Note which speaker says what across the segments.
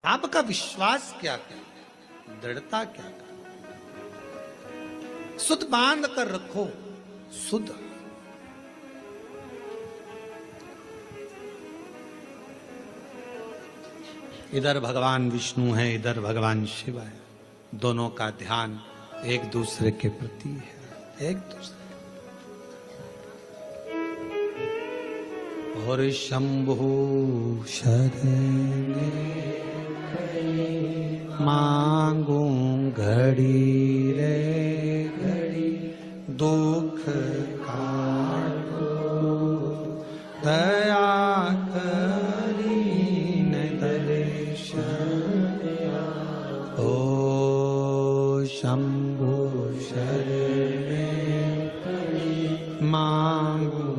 Speaker 1: आपका विश्वास क्या क्या, दृढ़ता क्या क्या, सुध बांध कर रखो सुध। इधर भगवान विष्णु है, इधर भगवान शिव है, दोनों का ध्यान एक दूसरे के प्रति है, एक दूसरे। और शंभु शरण मांगू घड़ी रे घड़ी, दुख काटो दया करीन दर्शन। ओ शंभु शरण मांगू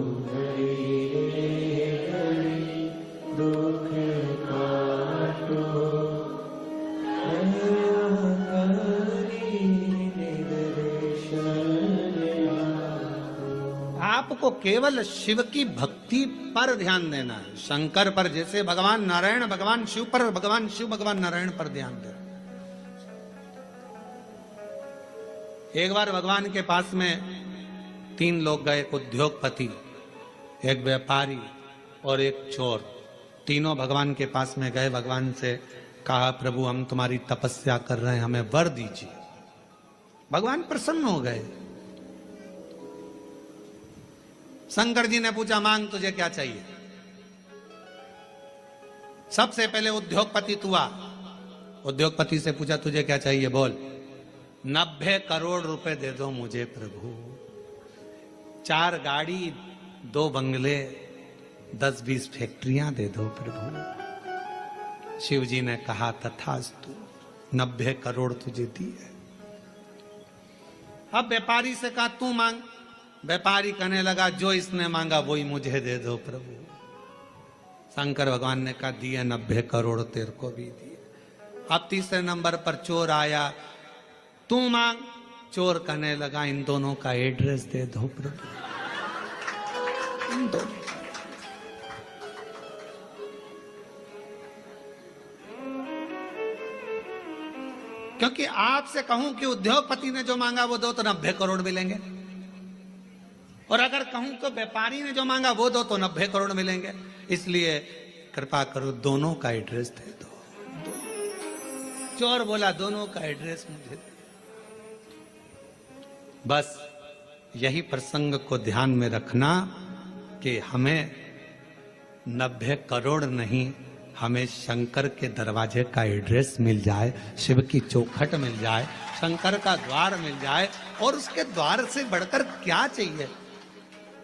Speaker 1: आपको केवल शिव की भक्ति पर ध्यान देना है, शंकर पर जैसे भगवान नारायण भगवान शिव पर, भगवान शिव भगवान नारायण पर ध्यान देना। एक बार भगवान के पास में 3 लोग गए, एक उद्योगपति, एक व्यापारी और एक चोर। तीनों भगवान के पास में गए, भगवान से कहा प्रभु हम तुम्हारी तपस्या कर रहे हैं, हमें वर दीजिए। भगवान प्रसन्न हो गए। शंकर जी ने पूछा मांग तुझे क्या चाहिए। सबसे पहले उद्योगपति तू आ। उद्योगपति से पूछा तुझे क्या चाहिए बोल। 90 करोड़ रुपए दे दो मुझे प्रभु, 4 गाड़ी, 2 बंगले, 10-20 फैक्ट्रियां दे दो प्रभु। शिव जी ने कहा तथास्तु, 90 करोड़ तुझे दिए। अब व्यापारी से कहा तू मांग। व्यापारी कहने लगा जो इसने मांगा वही मुझे दे दो प्रभु। शंकर भगवान ने कहा दिए 90 करोड़ तेरे को भी दिए। अब तीसरे नंबर पर चोर आया, तू मांग। चोर कहने लगा इन दोनों का एड्रेस दे दो प्रभु, इन दोनों। क्योंकि आपसे कहूं कि उद्योगपति ने जो मांगा वो दो तो 90 करोड़ मिलेंगे, और अगर कहूं तो व्यापारी ने जो मांगा वो दो तो 90 करोड़ मिलेंगे। इसलिए कृपा करो दोनों का एड्रेस दे दो। चोर बोला दोनों का एड्रेस मुझे दे। बस यही प्रसंग को ध्यान में रखना कि हमें 90 करोड़ नहीं, हमें शंकर के दरवाजे का एड्रेस मिल जाए, शिव की चौखट मिल जाए, शंकर का द्वार मिल जाए, और उसके द्वार से बढ़कर क्या चाहिए।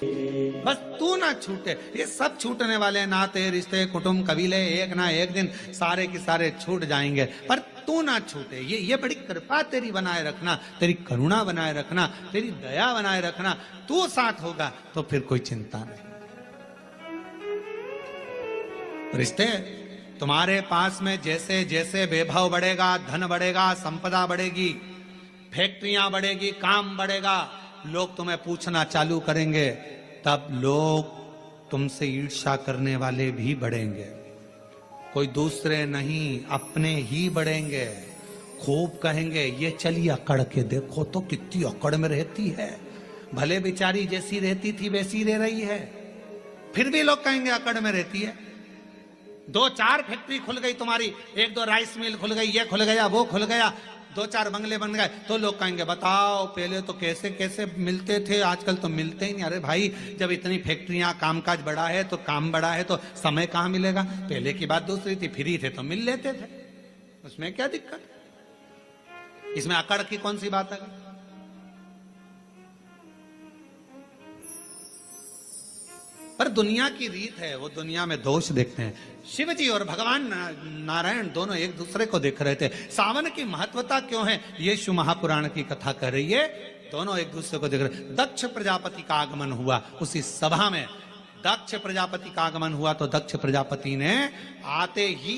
Speaker 1: बस तू ना छूटे। ये सब छूटने वाले नाते रिश्ते कुटुंब कबीले एक ना एक दिन सारे के सारे छूट जाएंगे, पर तू ना छूटे। ये बड़ी कृपा तेरी बनाए रखना, तेरी करुणा बनाए रखना, तेरी दया बनाए रखना। तू साथ होगा तो फिर कोई चिंता नहीं। रिश्ते तुम्हारे पास में जैसे जैसे वैभव बढ़ेगा, धन बढ़ेगा, संपदा बढ़ेगी, फैक्ट्रियां बढ़ेगी, काम बढ़ेगा, लोग तुम्हें पूछना चालू करेंगे, तब लोग तुमसे ईर्ष्या करने वाले भी बढ़ेंगे। कोई दूसरे नहीं, अपने ही बढ़ेंगे। खूब कहेंगे ये चलिए अकड़ के देखो तो कितनी अकड़ में रहती है, भले बेचारी जैसी रहती थी वैसी रह रही है। फिर भी लोग कहेंगे अकड़ में रहती है। 2-4 फैक्ट्री खुल गई तुम्हारी, 1-2 राइस मिल खुल गई, ये खुल गया वो खुल गया, 2-4 बंगले बन गए, तो लोग कहेंगे बताओ पहले तो कैसे कैसे मिलते थे, आजकल तो मिलते ही नहीं। अरे भाई जब इतनी फैक्ट्रियां, कामकाज बढ़ा है तो काम बढ़ा है तो समय कहां मिलेगा। पहले की बात दूसरी थी, फ्री थे तो मिल लेते थे, उसमें क्या दिक्कत, इसमें अकड़ की कौन सी बात है। पर दुनिया की रीत है, वो दुनिया में दोष देखते हैं। शिव जी और भगवान नारायण दोनों एक दूसरे को देख रहे थे। सावन की महत्वता क्यों है ये शिव महापुराण की कथा कर रही है। दोनों एक दूसरे को देख रहे। दक्ष प्रजापति का आगमन हुआ उसी सभा में। दक्ष प्रजापति का आगमन हुआ तो दक्ष प्रजापति ने आते ही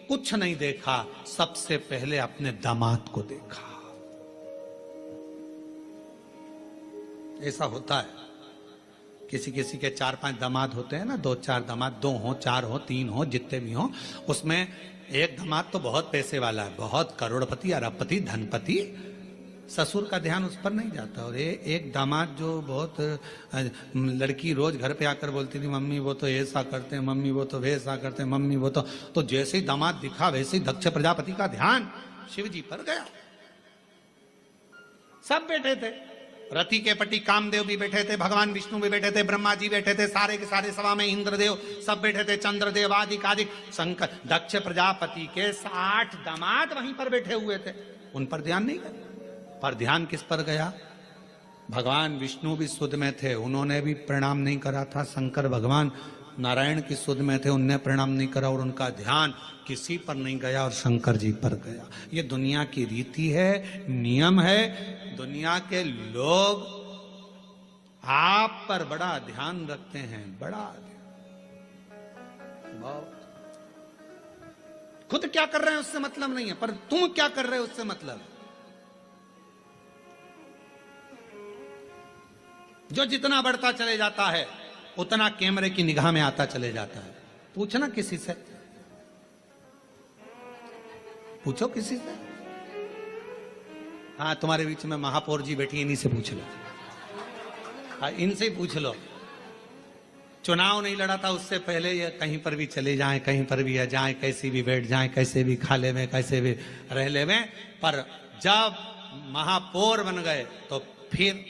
Speaker 1: कुछ नहीं देखा, सबसे पहले अपने दामाद को देखा। ऐसा होता है, किसी किसी के 4-5 दामाद होते हैं ना, 2-4 दामाद, 2 हो 4 हो 3 हो जितने भी हो, उसमें एक दामाद तो बहुत पैसे वाला है, बहुत करोड़पति, अरबपति, धनपति, ससुर का ध्यान उस पर नहीं जाता। और एक दामाद जो बहुत लड़की रोज घर पे आकर बोलती थी मम्मी वो तो ऐसा करते हैं, मम्मी वो तो वैसा करते हैं, मम्मी वो तो जैसे ही दामाद दिखा वैसे ही दक्ष प्रजापति का ध्यान शिव जी पर गया। सब बैठे थे, रति के पति कामदेव भी बैठे थे, भगवान विष्णु भी बैठे थे, ब्रह्मा जी बैठे थे, सारे के सारे सभा में इंद्रदेव सब बैठे थे, चंद्रदेव आदि आदि शंकर दक्ष प्रजापति के 60 दामाद वहीं पर बैठे हुए थे। उन पर ध्यान नहीं गया। पर ध्यान किस पर गया? भगवान विष्णु भी सुध में थे, उन्होंने भी प्रणाम नहीं करा था। शंकर भगवान नारायण की सुध में थे, उनने प्रणाम नहीं करा और उनका ध्यान किसी पर नहीं गया और शंकर जी पर गया। ये दुनिया की रीति है, नियम है। दुनिया के लोग आप पर बड़ा ध्यान रखते हैं, बड़ा बहुत। खुद क्या कर रहे हैं उससे मतलब नहीं है, पर तुम क्या कर रहे हो उससे मतलब है। जो जितना बढ़ता चले जाता है उतना कैमरे की निगाह में आता चले जाता है। पूछना किसी से, पूछो किसी से। हाँ, तुम्हारे बीच में महापौर जी बैठी, इन्हीं से पूछ लो। हाँ, इनसे ही पूछ लो। चुनाव नहीं लड़ा था उससे पहले ये कहीं पर भी चले जाएं, कहीं पर भी जाएं, कैसे भी बैठ जाएं, कैसे भी खा ले में, कैसे भी रह ले में, पर जब महापौर बन गए तो फिर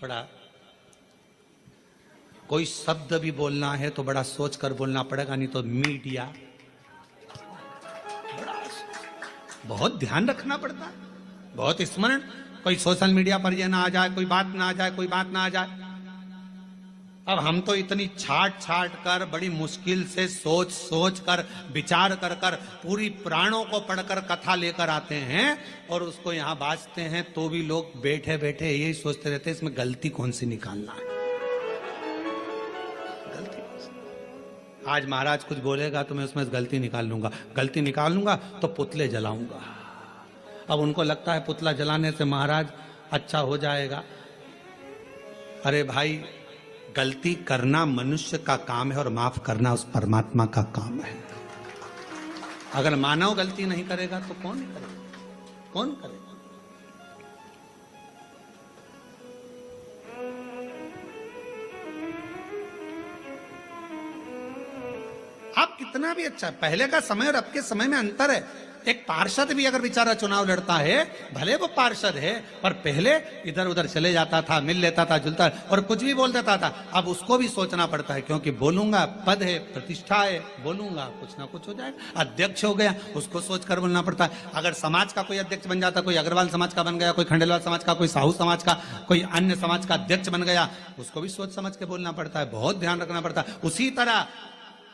Speaker 1: थोड़ा कोई शब्द भी बोलना है तो बड़ा सोच कर बोलना पड़ेगा, नहीं तो मीडिया बड़ा बहुत ध्यान रखना पड़ता है, बहुत स्मरण। कोई सोशल मीडिया पर ये ना आ जाए, कोई बात ना आ जाए, कोई बात ना आ जाए। अब हम तो इतनी छाट कर बड़ी मुश्किल से सोच सोच कर विचार कर पूरी पुराणों को पढ़कर कथा लेकर आते हैं और उसको यहाँ बाजते हैं, तो भी लोग बैठे बैठे यही सोचते रहते हैं इसमें गलती कौन सी निकालना है। आज महाराज कुछ बोलेगा तो मैं उसमें गलती निकाल लूंगा, गलती निकाल लूंगा तो पुतले जलाऊंगा। अब उनको लगता है पुतला जलाने से महाराज अच्छा हो जाएगा। अरे भाई, गलती करना मनुष्य का काम है और माफ करना उस परमात्मा का काम है। अगर मानव गलती नहीं करेगा तो कौन करेगा? कौन करेगा? आप कितना भी अच्छा, पहले का समय और अब के समय में अंतर है। एक पार्षद भी अगर बेचारा चुनाव लड़ता है, भले वो पार्षद है, पर पहले इधर उधर चले जाता था, मिल लेता था, जुलता और कुछ भी बोल देता था। अब उसको भी सोचना पड़ता है, क्योंकि बोलूंगा पद है, प्रतिष्ठा है, बोलूंगा कुछ ना कुछ हो जाएगा। अध्यक्ष हो गया, उसको सोचकर बोलना पड़ता है। अगर समाज का कोई अध्यक्ष बन जाता, कोई अग्रवाल समाज का बन गया, कोई खंडेलवाल समाज का, कोई साहू समाज का, कोई अन्य समाज का अध्यक्ष बन गया, उसको भी सोच समझ के बोलना पड़ता है, बहुत ध्यान रखना पड़ता है। उसी तरह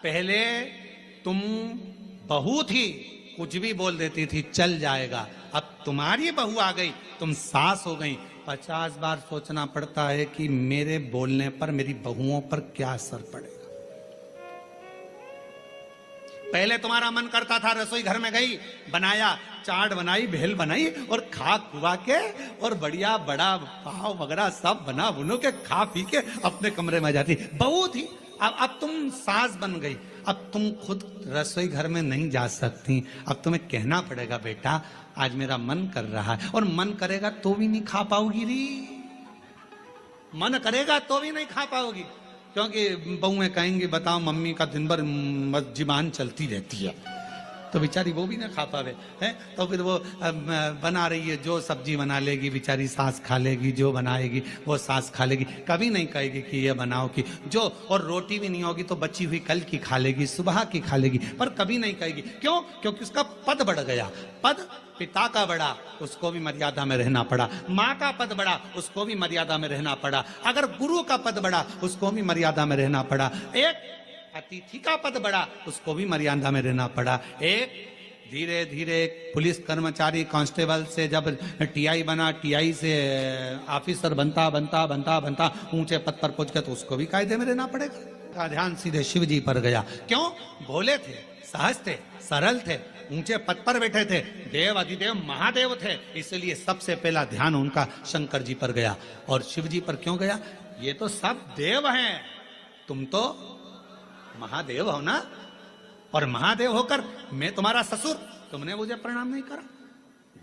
Speaker 1: पहले तुम बहू थी, कुछ भी बोल देती थी चल जाएगा। अब तुम्हारी बहू आ गई, तुम सास हो गई, 50 बार सोचना पड़ता है कि मेरे बोलने पर मेरी बहुओं पर क्या असर पड़ेगा। पहले तुम्हारा मन करता था, रसोई घर में गई, बनाया, चाट बनाई, भेल बनाई और खा खुआ के और बढ़िया बड़ा पाव वगैरह सब बना बुनो के खा पी के अपने कमरे में जाती। बहू थी, अब तुम सास बन गई, अब तुम खुद रसोई घर में नहीं जा सकती। अब तुम्हें कहना पड़ेगा बेटा आज मेरा मन कर रहा है, और मन करेगा तो भी नहीं खा पाओगी री, मन करेगा तो भी नहीं खा पाओगी, क्योंकि बहुएं कहेंगी बताओ मम्मी का दिन भर जुबान चलती रहती है, तो बेचारी वो भी ना खा पावे है। तो फिर वो बना रही है, जो सब्जी बना लेगी बेचारी सास खा लेगी, जो बनाएगी वो सास खा लेगी, कभी नहीं कहेगी कि ये बनाओ कि जो, और रोटी भी नहीं होगी तो बची हुई कल की खा लेगी, सुबह की खा लेगी, पर कभी नहीं कहेगी। क्यों? क्योंकि उसका पद बढ़ गया। पद पिता का बढ़ा, उसको भी मर्यादा में रहना पड़ा। माँ का पद बढ़ा, उसको भी मर्यादा में रहना पड़ा। अगर गुरु का पद बढ़ा, उसको भी मर्यादा में रहना पड़ा। एक अतिथि का पद बढ़ा, उसको भी मर्यादा में रहना पड़ा। एक धीरे धीरे पुलिस कर्मचारी कांस्टेबल से जब टीआई बना, टीआई से ऑफिसर बनता बनता बनता बनता ऊंचे पद पर पहुंच गया, तो उसको भी कायदे में रहना पड़ेगा। ध्यान सीधे शिव जी पर गया। क्यों? भोले थे, सहज थे, सरल थे, ऊंचे पद पर बैठे थे, देव अधिदेव महादेव थे, इसलिए सबसे पहला ध्यान उनका शंकर जी पर गया। और शिव जी पर क्यों गया? ये तो सब देव हैं, तुम तो महादेव हो ना, और महादेव होकर मैं तुम्हारा ससुर, तुमने मुझे प्रणाम नहीं करा।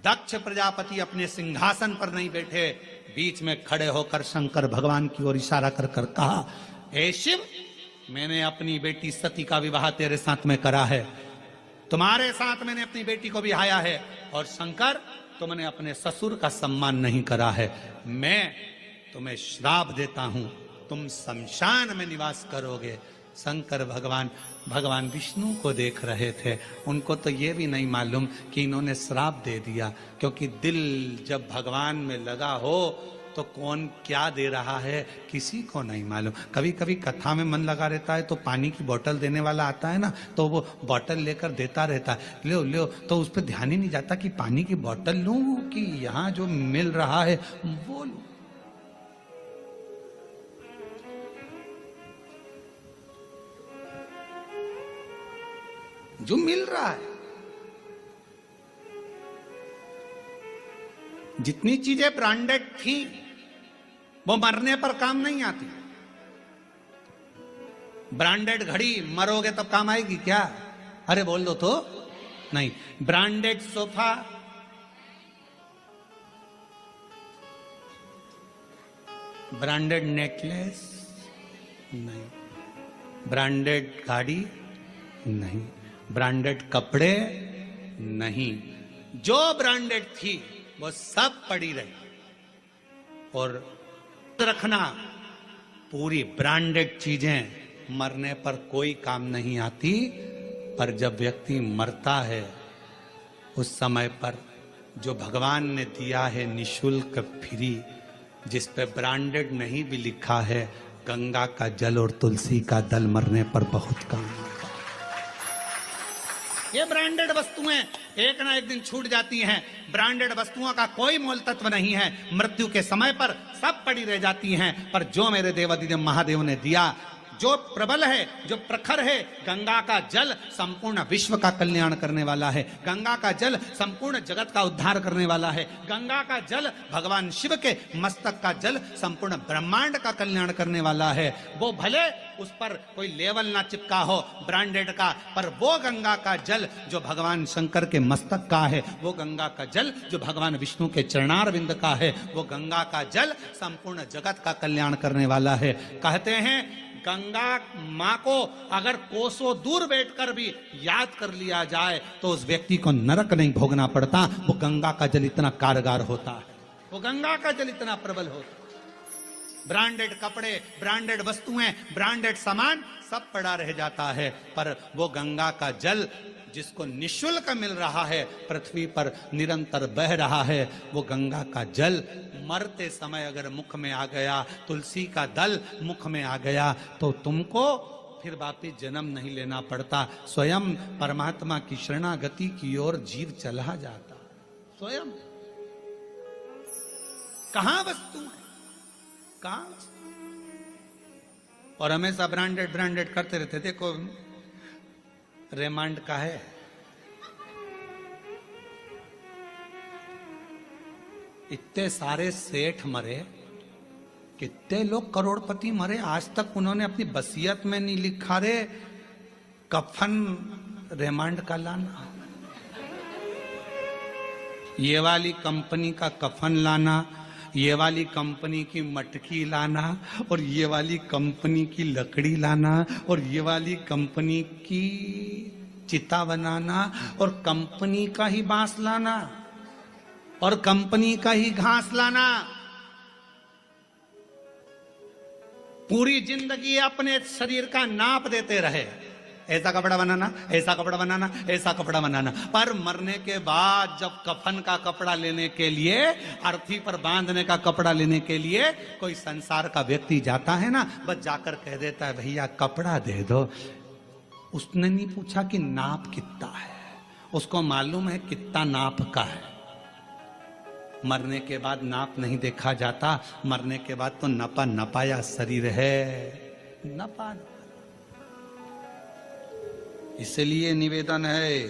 Speaker 1: दक्ष प्रजापति अपने सिंहासन पर नहीं बैठे, बीच में खड़े होकर शंकर भगवान की ओर इशारा कर कर कहा, हे शिव, मैंने अपनी बेटी सती का विवाह तेरे साथ में करा है, तुम्हारे साथ मैंने अपनी बेटी को बिहाया है, और शंकर तुमने अपने ससुर का सम्मान नहीं करा है। मैं तुम्हें श्राप देता हूं, तुम शमशान में निवास करोगे। शंकर भगवान विष्णु को देख रहे थे। उनको तो ये भी नहीं मालूम कि इन्होंने श्राप दे दिया, क्योंकि दिल जब भगवान में लगा हो तो कौन क्या दे रहा है किसी को नहीं मालूम। कभी कभी कथा में मन लगा रहता है तो पानी की बोतल देने वाला आता है ना, तो वो बोतल लेकर देता रहता है, लो लो, तो उस पर ध्यान ही नहीं जाता कि पानी की बोतल लूं कि यहाँ जो मिल रहा है वो लूं। जो मिल रहा है, जितनी चीजें ब्रांडेड थी वो मरने पर काम नहीं आती। ब्रांडेड घड़ी मरोगे तब काम आएगी क्या? अरे बोल दो तो नहीं। ब्रांडेड सोफा, ब्रांडेड नेकलेस नहीं, ब्रांडेड गाड़ी नहीं, ब्रांडेड कपड़े नहीं, जो ब्रांडेड थी वो सब पड़ी रही। और रखना, पूरी ब्रांडेड चीजें मरने पर कोई काम नहीं आती, पर जब व्यक्ति मरता है उस समय पर जो भगवान ने दिया है निशुल्क फ्री, जिस पे ब्रांडेड नहीं भी लिखा है, गंगा का जल और तुलसी का दल मरने पर बहुत काम आता है। ये ब्रांडेड वस्तुएं एक ना एक दिन छूट जाती हैं। ब्रांडेड वस्तुओं का कोई मोल तत्व नहीं है, मृत्यु के समय पर सब पड़ी रह जाती हैं। पर जो मेरे देवादिदेव महादेव ने दिया, जो प्रबल है, जो प्रखर है, गंगा का जल संपूर्ण विश्व का कल्याण करने वाला है। गंगा का जल संपूर्ण जगत का उद्धार करने वाला है। गंगा का जल भगवान शिव के मस्तक का जल संपूर्ण ब्रह्मांड का कल्याण करने वाला है। वो भले उस पर कोई लेवल ना चिपका हो ब्रांडेड का, पर वो गंगा का जल जो भगवान शंकर के मस्तक का है, वो गंगा का जल जो भगवान विष्णु के चरणारविंद का है, वो गंगा का जल संपूर्ण जगत का कल्याण करने वाला है। कहते हैं गंगा माँ को अगर कोसों दूर बैठकर भी याद कर लिया जाए तो उस व्यक्ति को नरक नहीं भोगना पड़ता। वो गंगा का जल इतना कारगर होता है, वो गंगा का जल इतना प्रबल होता है। ब्रांडेड कपड़े, ब्रांडेड वस्तुएं, ब्रांडेड सामान सब पड़ा रह जाता है, पर वो गंगा का जल जिसको निशुल्क मिल रहा है, पृथ्वी पर निरंतर बह रहा है, वो गंगा का जल मरते समय अगर मुख में आ गया, तुलसी का दल मुख में आ गया, तो तुमको फिर वापिस जन्म नहीं लेना पड़ता। स्वयं परमात्मा की शरणागति की ओर जीव चला जाता। स्वयं कहां वस्तु है, कहां? और हमेशा ब्रांडेड ब्रांडेड करते रहते। देखो रेमांड का है, इतने सारे सेठ मरे, कितने लोग करोड़पति मरे, आज तक उन्होंने अपनी वसीयत में नहीं लिखा रे कफन रेमांड का लाना, ये वाली कंपनी का कफन लाना, ये वाली कंपनी की मटकी लाना, और ये वाली कंपनी की लकड़ी लाना, और ये वाली कंपनी की चिता बनाना, और कंपनी का ही बांस लाना, और कंपनी का ही घास लाना। पूरी जिंदगी अपने शरीर का नाप देते रहे, ऐसा कपड़ा बनाना, ऐसा कपड़ा बनाना, ऐसा कपड़ा बनाना, पर मरने के बाद जब कफन का कपड़ा लेने के लिए, अर्थी पर बांधने का कपड़ा लेने के लिए कोई संसार का व्यक्ति जाता है ना, बस जाकर कह देता है भैया कपड़ा दे दो। उसने नहीं पूछा कि नाप कितना है, उसको मालूम है कितना नाप का है। मरने के बाद नाप नहीं देखा जाता, मरने के बाद तो नपा नपाया शरीर है, नपा। इसलिए निवेदन है,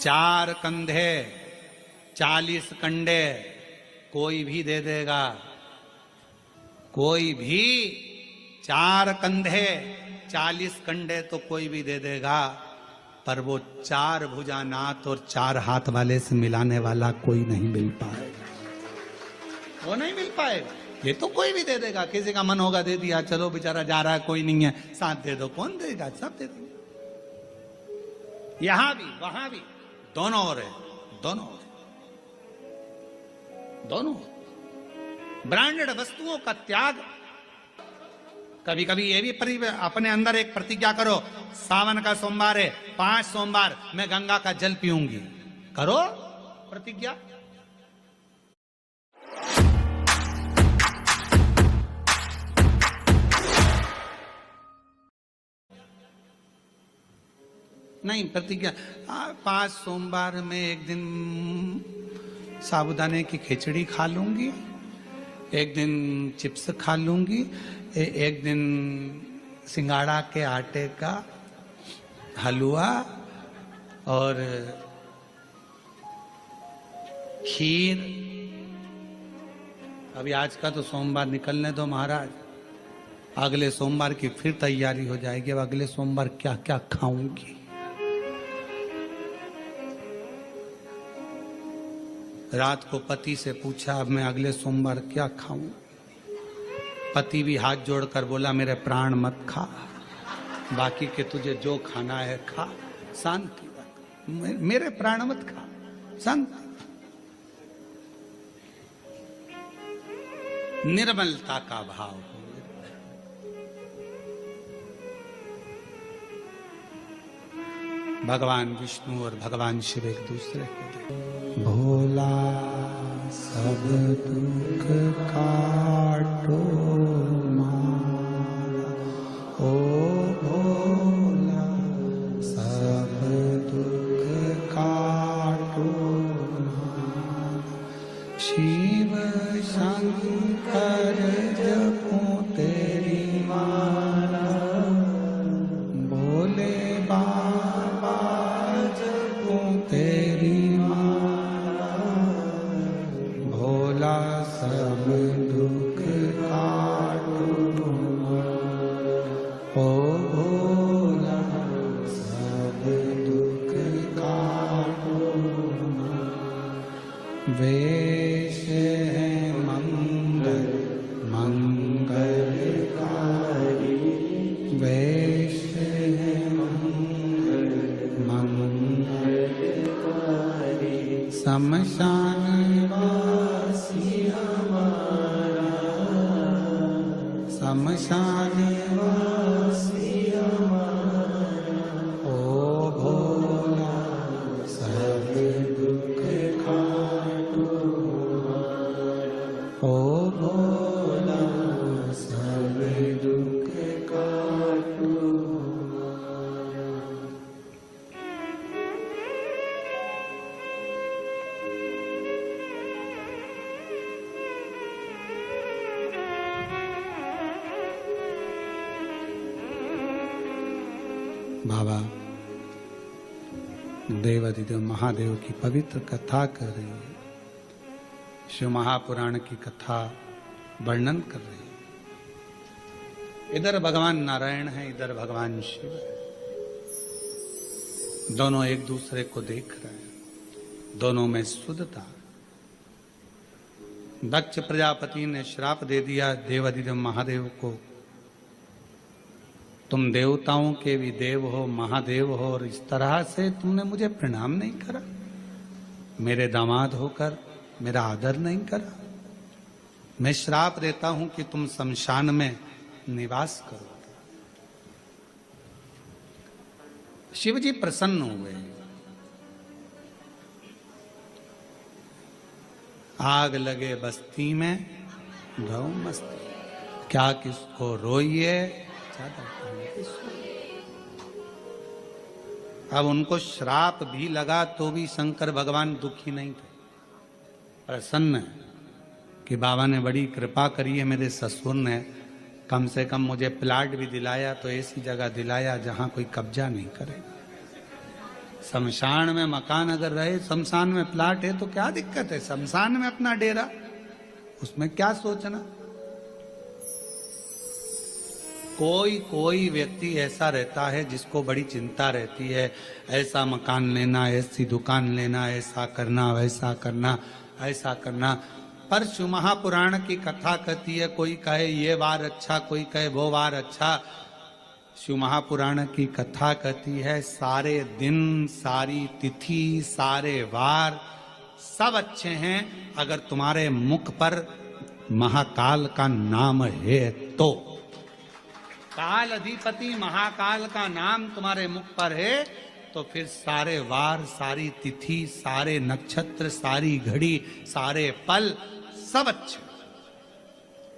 Speaker 1: 4 कंधे 40 कंडे कोई भी दे देगा, कोई भी 4 कंधे 40 कंडे तो कोई भी दे देगा, पर वो 4 भुजानाथ और 4 हाथ वाले से मिलाने वाला कोई नहीं मिल पाएगा, वो नहीं मिल पाएगा। ये तो कोई भी दे देगा, किसी का मन होगा दे दिया, चलो बेचारा जा रहा है कोई नहीं है, साथ दे दो, कौन देगा? सब दे देंगे। यहां भी वहां भी दोनों ओर है, दोनों ओर, दोनों ब्रांडेड वस्तुओं का त्याग। कभी कभी ये भी अपने अंदर एक प्रतिज्ञा करो, सावन का सोमवार है, 5 सोमवार मैं गंगा का जल पीऊंगी, करो प्रतिज्ञा। नहीं प्रतिज्ञा, 5 सोमवार में एक दिन साबूदाने की खिचड़ी खा लूंगी, एक दिन चिप्स खा लूंगी, एक दिन सिंगाड़ा के आटे का हलवा और खीर। अभी आज का तो सोमवार निकलने दो महाराज, अगले सोमवार की फिर तैयारी हो जाएगी। अब अगले सोमवार क्या क्या खाऊंगी। रात को पति से पूछा, अब मैं अगले सोमवार क्या खाऊं? पति भी हाथ जोड़कर बोला, मेरे प्राण मत खा, बाकी के तुझे जो खाना है खा, शांति रख, मेरे प्राण मत खा, शांति। निर्मलता का भाव हो। भगवान विष्णु और भगवान शिव एक दूसरे को भोला सब दुख काटो मारा, ओ भोला सब दुख काटो मारा, शिव शंकर जपो तेरी माला, भोले बाबा जपो तेरी सब दुख काटो, ओ भोला सब दुख काटो। वेश है मंगल मंगलकारी, वेश है मंगल मंगलकारी, शमशान शमशान वासी हमारा, ओ भोला सब दुख काटो, ओ भोला सब दुख काटो। बाबा देवाधिदेव महादेव की पवित्र कथा कर रही है, शिव महापुराण की कथा वर्णन कर रही है। इधर भगवान नारायण है, इधर भगवान शिव है, दोनों एक दूसरे को देख रहे हैं, दोनों में शुद्धता। दक्ष प्रजापति ने श्राप दे दिया देवाधिदेव महादेव को, तुम देवताओं के भी देव हो, महादेव हो, और इस तरह से तुमने मुझे प्रणाम नहीं करा, मेरे दामाद होकर मेरा आदर नहीं करा। मैं श्राप देता हूं कि तुम शमशान में निवास करो। शिव जी प्रसन्न हुए, आग लगे बस्ती में रहो मस्ती, क्या किसको रोइए अब उनको श्राप भी लगा तो भी शंकर भगवान दुखी नहीं थे, प्रसन्न है कि बाबा ने बड़ी कृपा करी है, मेरे ससुर ने कम से कम मुझे प्लाट भी दिलाया, तो ऐसी जगह दिलाया जहां कोई कब्जा नहीं करेगा। शमशान में मकान अगर रहे, शमशान में प्लाट है तो क्या दिक्कत है, शमशान में अपना डेरा, उसमें क्या सोचना। कोई कोई व्यक्ति ऐसा रहता है जिसको बड़ी चिंता रहती है, ऐसा मकान लेना, ऐसी दुकान लेना, ऐसा करना, वैसा करना, ऐसा करना। पर शिव महापुराण की कथा कहती है, कोई कहे ये वार अच्छा, कोई कहे वो वार अच्छा। शिव महापुराण की कथा कहती है सारे दिन, सारी तिथि, सारे वार सब अच्छे हैं अगर तुम्हारे मुख पर महाकाल का नाम है तो। काल अधिपति महाकाल का नाम तुम्हारे मुख पर है तो फिर सारे वार, सारी तिथि, सारे नक्षत्र, सारी घड़ी, सारे पल सब अच्छे।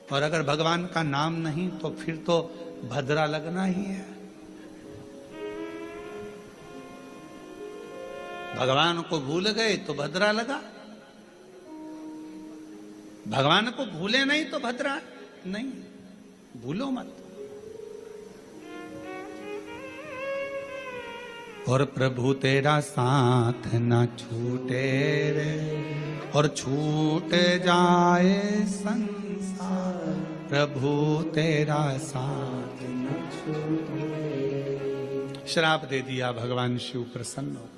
Speaker 1: और अगर भगवान का नाम नहीं तो फिर तो भद्रा लगना ही है। भगवान को भूल गए तो भद्रा लगा, भगवान को भूले नहीं तो भद्रा नहीं। भूलो मत। और प्रभु तेरा साथ न छूटे रे, और छूट जाए संसार, प्रभु तेरा साथ न छूटे। श्राप दे दिया भगवान शिव, प्रसन्न हो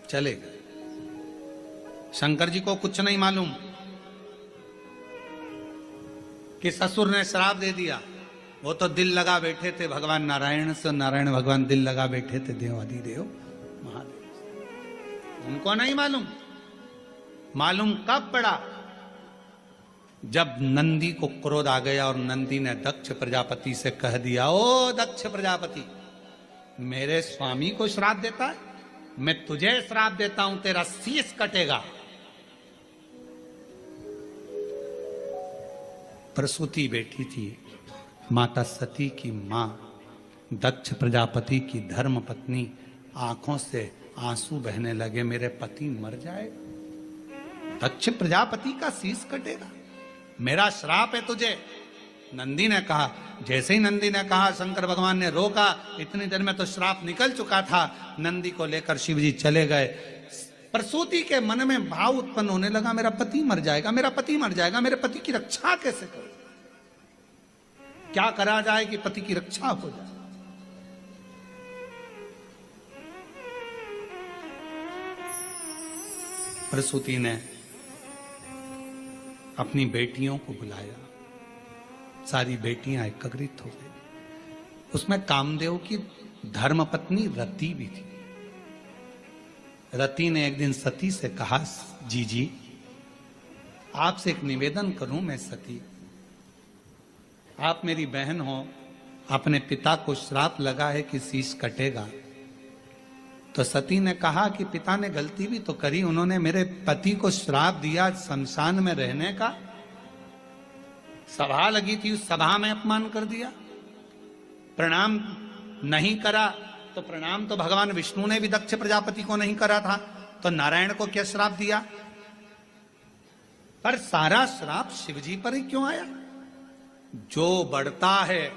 Speaker 1: चले गए। शंकर जी को कुछ नहीं मालूम कि ससुर ने श्राप दे दिया। वो तो दिल लगा बैठे थे भगवान नारायण से, नारायण भगवान दिल लगा बैठे थे देवाधिदेव महादेव। उनको नहीं मालूम। मालूम कब पड़ा? जब नंदी को क्रोध आ गया और नंदी ने दक्ष प्रजापति से कह दिया, ओ दक्ष प्रजापति, मेरे स्वामी को श्राप देता है, मैं तुझे श्राप देता हूं, तेरा शीश कटेगा। प्रसूति बैठी थी, माता सती की मां, दक्ष प्रजापति की धर्म पत्नी, आंखों से आंसू बहने लगे, मेरे पति मर जाए, दक्ष प्रजापति का शीश कटेगा, मेरा श्राप है तुझे। नंदी ने कहा, जैसे ही नंदी ने कहा शंकर भगवान ने रोका, इतनी देर में तो श्राप निकल चुका था। नंदी को लेकर शिव जी चले गए। प्रसूति के मन में भाव उत्पन्न होने लगा, मेरा पति मर जाएगा, मेरा पति मर जाएगा, मेरे पति की रक्षा कैसे करूं, क्या करा जाए कि पति की रक्षा हो जाए। प्रसूति ने अपनी बेटियों को बुलाया, सारी बेटियां एकत्रित हो गई। उसमें कामदेव की धर्मपत्नी रति भी थी। रति ने एक दिन सती से कहा, जी आपसे एक निवेदन करूं मैं सती, आप मेरी बहन हो, अपने पिता को श्राप लगा है कि शीश कटेगा। तो सती ने कहा कि पिता ने गलती भी तो करी, उन्होंने मेरे पति को श्राप दिया शमशान में रहने का, सभा लगी थी उस सभा में अपमान कर दिया, प्रणाम नहीं करा। तो प्रणाम तो भगवान विष्णु ने भी दक्ष प्रजापति को नहीं करा था, तो नारायण को क्या श्राप दिया? पर सारा श्राप शिवजी पर ही क्यों आया? जो बढ़ता है,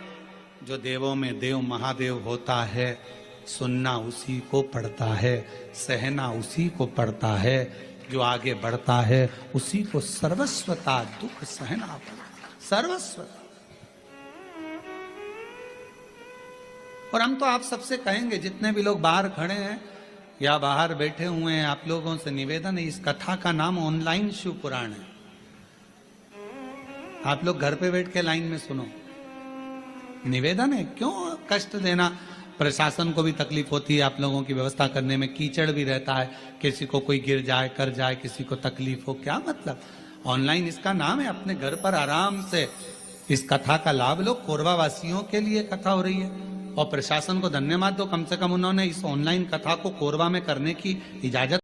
Speaker 1: जो देवों में देव महादेव होता है, सुनना उसी को पड़ता है, सहना उसी को पड़ता है, जो आगे बढ़ता है उसी को सर्वस्वता दुख सहना पड़ता, सर्वस्वता। और हम तो आप सबसे कहेंगे, जितने भी लोग बाहर खड़े हैं या बाहर बैठे हुए हैं, आप लोगों से निवेदन है, इस कथा का नाम ऑनलाइन शिव पुराण है। आप लोग घर पे बैठ के लाइन में सुनो। निवेदन है, क्यों कष्ट देना? प्रशासन को भी तकलीफ होती है आप लोगों की व्यवस्था करने में, कीचड़ भी रहता है, किसी को कोई गिर जाए कर जाए, किसी को तकलीफ हो, क्या मतलब? ऑनलाइन इसका नाम है, अपने घर पर आराम से इस कथा का लाभ लो। कोरबा वासियों के लिए कथा हो रही है और प्रशासन को धन्यवाद दो, कम से कम उन्होंने इस ऑनलाइन कथा को कोरबा में करने की इजाजत